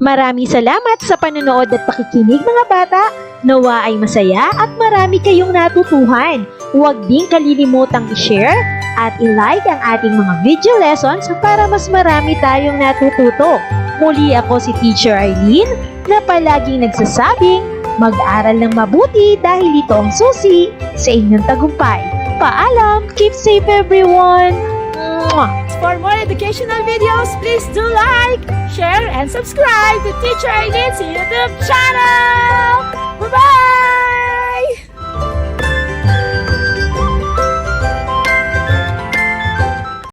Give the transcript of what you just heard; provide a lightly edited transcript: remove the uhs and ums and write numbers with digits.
Maraming salamat sa panonood at pakikinig mga bata. Nawa ay masaya at marami kayong natutuhan. Huwag din kalilimutang i-share at i-like ang ating mga video lessons para mas marami tayong natututo. Muli ako si Teacher Arlene na palaging nagsasabing mag-aral ng mabuti dahil ito ang susi sa inyong tagumpay. Paalam! Keep safe everyone! Mwah! For more educational videos, please do like, share, and subscribe to Teacher Arlene's YouTube channel! Bye-bye!